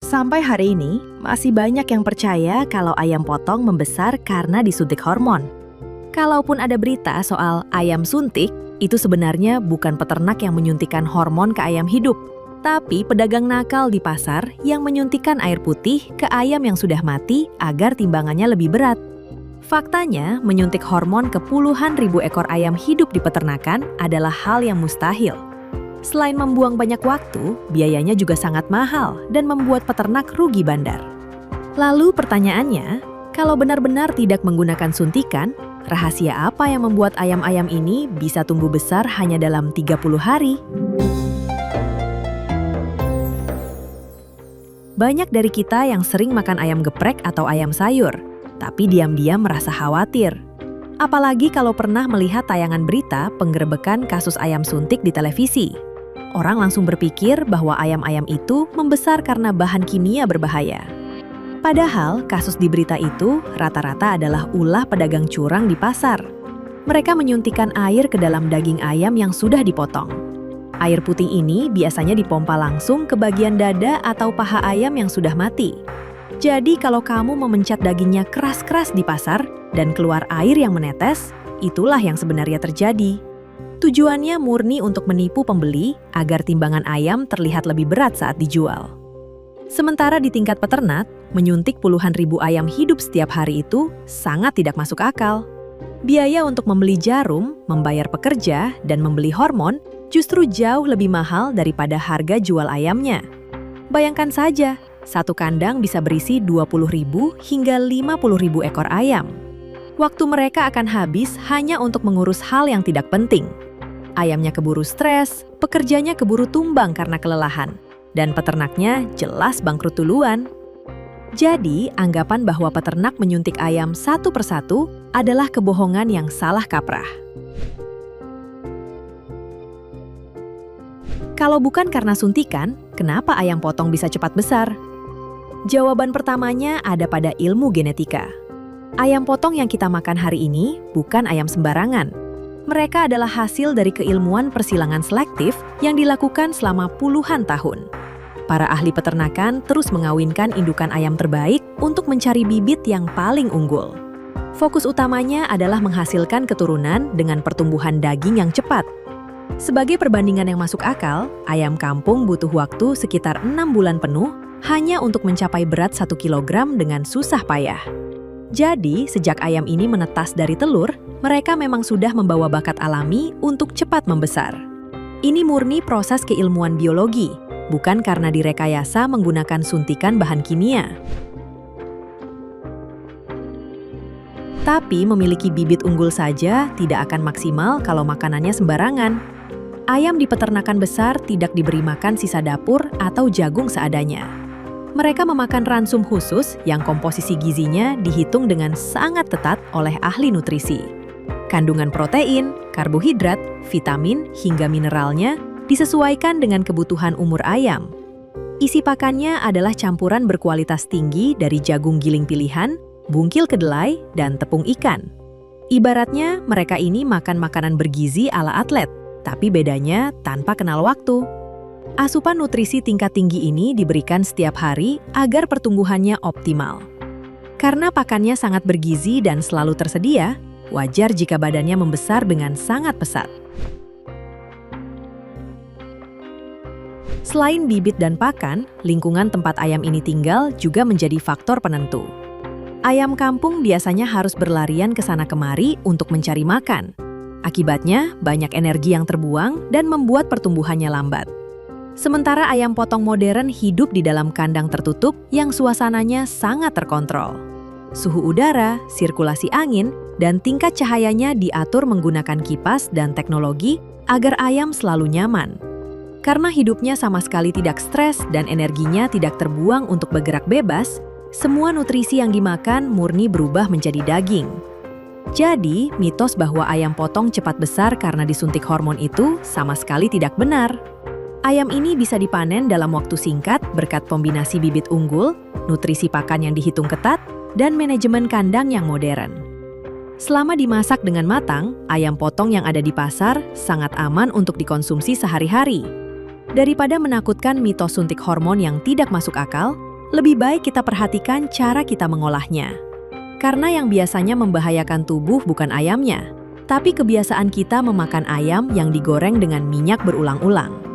Sampai hari ini, masih banyak yang percaya kalau ayam potong membesar karena disuntik hormon. Kalaupun ada berita soal ayam suntik, itu sebenarnya bukan peternak yang menyuntikkan hormon ke ayam hidup, tapi pedagang nakal di pasar yang menyuntikkan air putih ke ayam yang sudah mati agar timbangannya lebih berat. Faktanya, menyuntik hormon ke puluhan ribu ekor ayam hidup di peternakan adalah hal yang mustahil. Selain membuang banyak waktu, biayanya juga sangat mahal dan membuat peternak rugi bandar. Lalu pertanyaannya, kalau benar-benar tidak menggunakan suntikan, rahasia apa yang membuat ayam-ayam ini bisa tumbuh besar hanya dalam 30 hari? Banyak dari kita yang sering makan ayam geprek atau ayam sayur, tapi diam-diam merasa khawatir. Apalagi kalau pernah melihat tayangan berita penggerebekan kasus ayam suntik di televisi. Orang langsung berpikir bahwa ayam-ayam itu membesar karena bahan kimia berbahaya. Padahal kasus di berita itu rata-rata adalah ulah pedagang curang di pasar. Mereka menyuntikkan air ke dalam daging ayam yang sudah dipotong. Air putih ini biasanya dipompa langsung ke bagian dada atau paha ayam yang sudah mati. Jadi kalau kamu memencet dagingnya keras-keras di pasar dan keluar air yang menetes, itulah yang sebenarnya terjadi. Tujuannya murni untuk menipu pembeli agar timbangan ayam terlihat lebih berat saat dijual. Sementara di tingkat peternak, menyuntik puluhan ribu ayam hidup setiap hari itu sangat tidak masuk akal. Biaya untuk membeli jarum, membayar pekerja, dan membeli hormon justru jauh lebih mahal daripada harga jual ayamnya. Bayangkan saja, satu kandang bisa berisi 20.000 hingga 50.000 ekor ayam. Waktu mereka akan habis hanya untuk mengurus hal yang tidak penting. Ayamnya keburu stres, pekerjanya keburu tumbang karena kelelahan, dan peternaknya jelas bangkrut duluan. Jadi, anggapan bahwa peternak menyuntik ayam satu persatu adalah kebohongan yang salah kaprah. Kalau bukan karena suntikan, kenapa ayam potong bisa cepat besar? Jawaban pertamanya ada pada ilmu genetika. Ayam potong yang kita makan hari ini bukan ayam sembarangan. Mereka adalah hasil dari keilmuan persilangan selektif yang dilakukan selama puluhan tahun. Para ahli peternakan terus mengawinkan indukan ayam terbaik untuk mencari bibit yang paling unggul. Fokus utamanya adalah menghasilkan keturunan dengan pertumbuhan daging yang cepat. Sebagai perbandingan yang masuk akal, ayam kampung butuh waktu sekitar 6 bulan penuh hanya untuk mencapai berat 1 kilogram dengan susah payah. Jadi, sejak ayam ini menetas dari telur, mereka memang sudah membawa bakat alami untuk cepat membesar. Ini murni proses keilmuan biologi, bukan karena direkayasa menggunakan suntikan bahan kimia. Tapi memiliki bibit unggul saja tidak akan maksimal kalau makanannya sembarangan. Ayam di peternakan besar tidak diberi makan sisa dapur atau jagung seadanya. Mereka memakan ransum khusus yang komposisi gizinya dihitung dengan sangat ketat oleh ahli nutrisi. Kandungan protein, karbohidrat, vitamin, hingga mineralnya disesuaikan dengan kebutuhan umur ayam. Isi pakannya adalah campuran berkualitas tinggi dari jagung giling pilihan, bungkil kedelai, dan tepung ikan. Ibaratnya mereka ini makan makanan bergizi ala atlet, tapi bedanya tanpa kenal waktu. Asupan nutrisi tingkat tinggi ini diberikan setiap hari agar pertumbuhannya optimal. Karena pakannya sangat bergizi dan selalu tersedia, wajar jika badannya membesar dengan sangat pesat. Selain bibit dan pakan, lingkungan tempat ayam ini tinggal juga menjadi faktor penentu. Ayam kampung biasanya harus berlarian ke sana kemari untuk mencari makan. Akibatnya, banyak energi yang terbuang dan membuat pertumbuhannya lambat. Sementara ayam potong modern hidup di dalam kandang tertutup yang suasananya sangat terkontrol. Suhu udara, sirkulasi angin, dan tingkat cahayanya diatur menggunakan kipas dan teknologi agar ayam selalu nyaman. Karena hidupnya sama sekali tidak stres dan energinya tidak terbuang untuk bergerak bebas, semua nutrisi yang dimakan murni berubah menjadi daging. Jadi, mitos bahwa ayam potong cepat besar karena disuntik hormon itu sama sekali tidak benar. Ayam ini bisa dipanen dalam waktu singkat berkat kombinasi bibit unggul, nutrisi pakan yang dihitung ketat, dan manajemen kandang yang modern. Selama dimasak dengan matang, ayam potong yang ada di pasar sangat aman untuk dikonsumsi sehari-hari. Daripada menakutkan mitos suntik hormon yang tidak masuk akal, Lebih baik kita perhatikan cara kita mengolahnya. Karena yang biasanya membahayakan tubuh bukan ayamnya, tapi kebiasaan kita memakan ayam yang digoreng dengan minyak berulang-ulang.